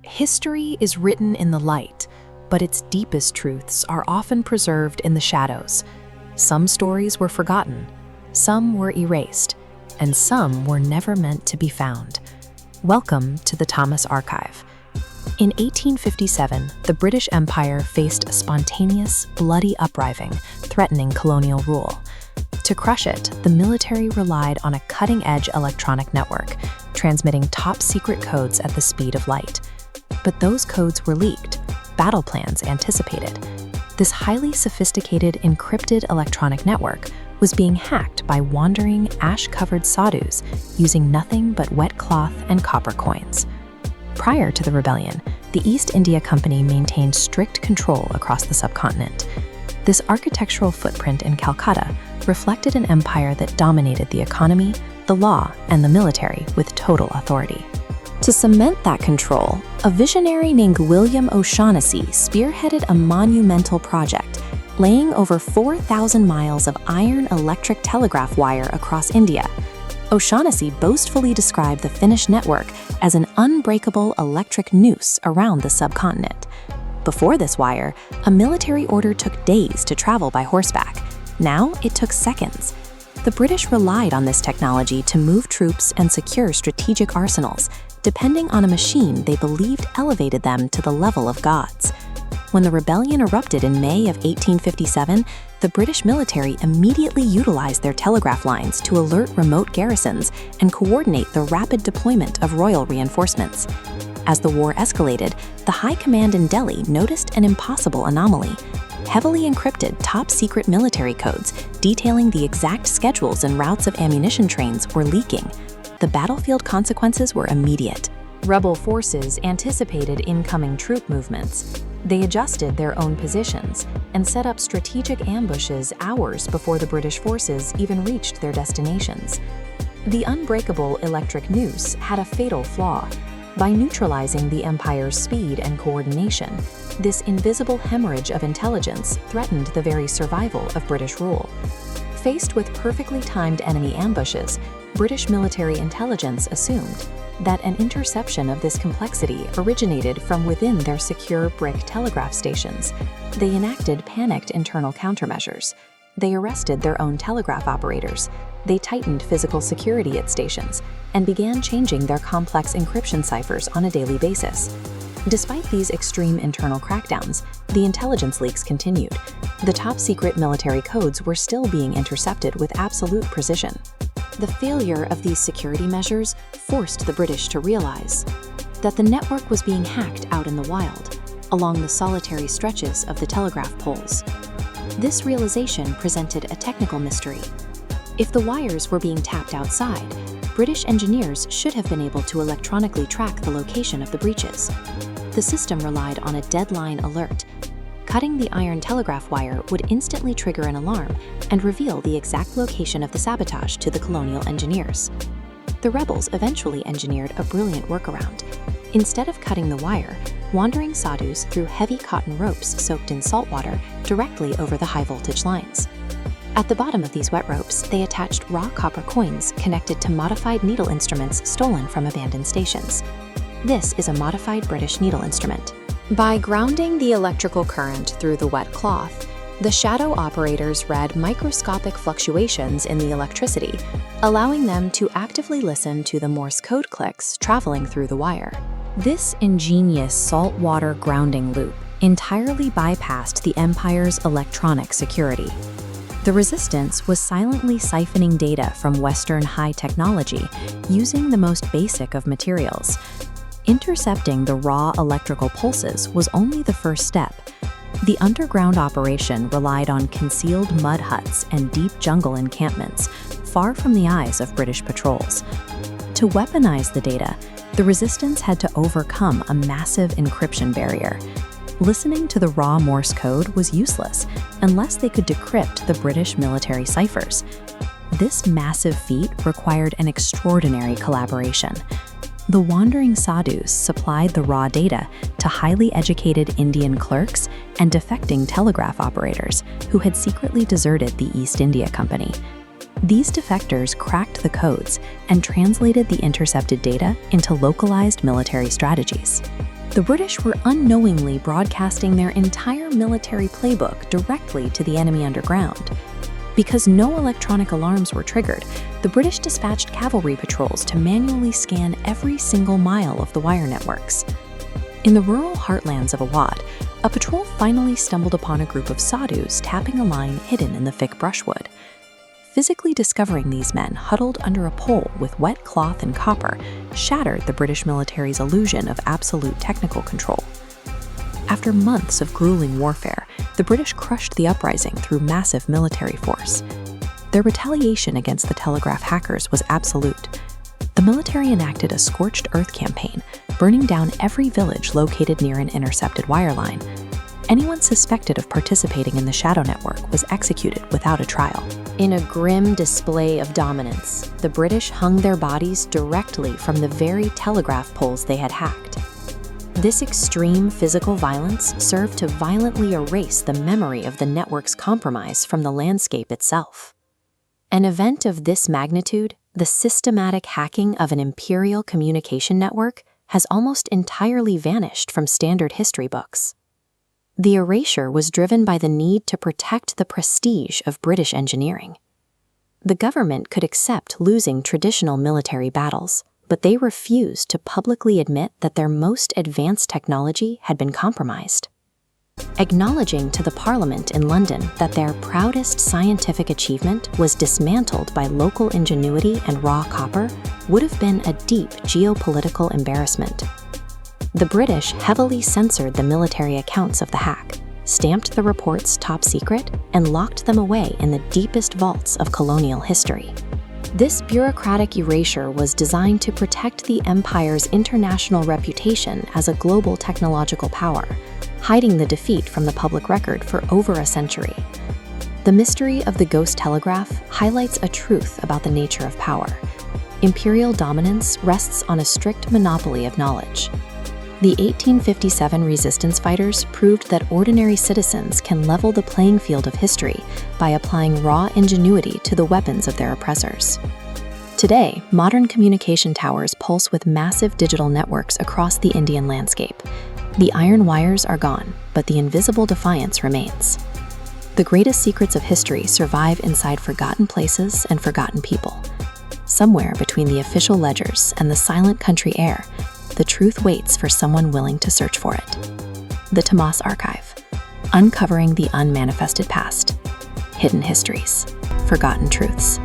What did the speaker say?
History is written in the light, but its deepest truths are often preserved in the shadows. Some stories were forgotten, some were erased, and some were never meant to be found. Welcome to the Tamas Archive. In 1857, the British Empire faced a spontaneous, bloody uprising threatening colonial rule. To crush it, the military relied on a cutting-edge electronic network, transmitting top-secret codes at the speed of light. But those codes were leaked, battle plans anticipated. This highly sophisticated encrypted electronic network was being hacked by wandering, ash-covered Sadhus using nothing but wet cloth and copper coins. Prior to the rebellion, the East India Company maintained strict control across the subcontinent. This architectural footprint in Calcutta reflected an empire that dominated the economy, the law, and the military with total authority. To cement that control, a visionary named William O'Shaughnessy spearheaded a monumental project, laying over 4,000 miles of iron electric telegraph wire across India. O'Shaughnessy boastfully described the Finnish network as an unbreakable electric noose around the subcontinent. Before this wire, a military order took days to travel by horseback. Now it took seconds. The British relied on this technology to move troops and secure strategic arsenals, depending on a machine they believed elevated them to the level of gods. When the rebellion erupted in May of 1857, the British military immediately utilized their telegraph lines to alert remote garrisons and coordinate the rapid deployment of royal reinforcements. As the war escalated, the High Command in Delhi noticed an impossible anomaly. Heavily encrypted top-secret military codes detailing the exact schedules and routes of ammunition trains were leaking. The battlefield consequences were immediate. Rebel forces anticipated incoming troop movements. They adjusted their own positions and set up strategic ambushes hours before the British forces even reached their destinations. The unbreakable electric noose had a fatal flaw. By neutralizing the Empire's speed and coordination, this invisible hemorrhage of intelligence threatened the very survival of British rule. Faced with perfectly timed enemy ambushes, British military intelligence assumed that an interception of this complexity originated from within their secure brick telegraph stations. They enacted panicked internal countermeasures. They arrested their own telegraph operators. They tightened physical security at stations and began changing their complex encryption ciphers on a daily basis. Despite these extreme internal crackdowns, the intelligence leaks continued. The top-secret military codes were still being intercepted with absolute precision. The failure of these security measures forced the British to realize that the network was being hacked out in the wild, along the solitary stretches of the telegraph poles. This realization presented a technical mystery. If the wires were being tapped outside, British engineers should have been able to electronically track the location of the breaches. The system relied on a deadline alert. Cutting the iron telegraph wire would instantly trigger an alarm and reveal the exact location of the sabotage to the Colonial engineers. The rebels eventually engineered a brilliant workaround. Instead of cutting the wire, wandering Sadhus threw heavy cotton ropes soaked in salt water directly over the high-voltage lines. At the bottom of these wet ropes, they attached raw copper coins connected to modified needle instruments stolen from abandoned stations. This is a modified British needle instrument. By grounding the electrical current through the wet cloth, the shadow operators read microscopic fluctuations in the electricity, allowing them to actively listen to the Morse code clicks traveling through the wire. This ingenious saltwater grounding loop entirely bypassed the Empire's electronic security. The resistance was silently siphoning data from Western high technology using the most basic of materials. Intercepting the raw electrical pulses was only the first step. The underground operation relied on concealed mud huts and deep jungle encampments, far from the eyes of British patrols. To weaponize the data, the resistance had to overcome a massive encryption barrier. Listening to the raw Morse code was useless unless they could decrypt the British military ciphers. This massive feat required an extraordinary collaboration. The wandering Sadhus supplied the raw data to highly educated Indian clerks and defecting telegraph operators who had secretly deserted the East India Company. These defectors cracked the codes and translated the intercepted data into localized military strategies. The British were unknowingly broadcasting their entire military playbook directly to the enemy underground. Because no electronic alarms were triggered, the British dispatched cavalry patrols to manually scan every single mile of the wire networks. In the rural heartlands of Awad, a patrol finally stumbled upon a group of Sadhus tapping a line hidden in the thick brushwood. Physically discovering these men huddled under a pole with wet cloth and copper shattered the British military's illusion of absolute technical control. After months of grueling warfare, the British crushed the uprising through massive military force. Their retaliation against the telegraph hackers was absolute. The military enacted a scorched earth campaign, burning down every village located near an intercepted wire line. Anyone suspected of participating in the shadow network was executed without a trial. In a grim display of dominance, the British hung their bodies directly from the very telegraph poles they had hacked. This extreme physical violence served to violently erase the memory of the network's compromise from the landscape itself. An event of this magnitude, the systematic hacking of an imperial communication network, has almost entirely vanished from standard history books. The erasure was driven by the need to protect the prestige of British engineering. The government could accept losing traditional military battles, but they refused to publicly admit that their most advanced technology had been compromised. Acknowledging to the Parliament in London that their proudest scientific achievement was dismantled by local ingenuity and raw copper would have been a deep geopolitical embarrassment. The British heavily censored the military accounts of the hack, stamped the reports top secret, and locked them away in the deepest vaults of colonial history. This bureaucratic erasure was designed to protect the empire's international reputation as a global technological power, hiding the defeat from the public record for over a century. The mystery of the Ghost Telegraph highlights a truth about the nature of power. Imperial dominance rests on a strict monopoly of knowledge. The 1857 resistance fighters proved that ordinary citizens can level the playing field of history by applying raw ingenuity to the weapons of their oppressors. Today, modern communication towers pulse with massive digital networks across the Indian landscape. The iron wires are gone, but the invisible defiance remains. The greatest secrets of history survive inside forgotten places and forgotten people. Somewhere between the official ledgers and the silent country air, the truth waits for someone willing to search for it. The Tamas Archive, uncovering the unmanifested past, hidden histories, forgotten truths.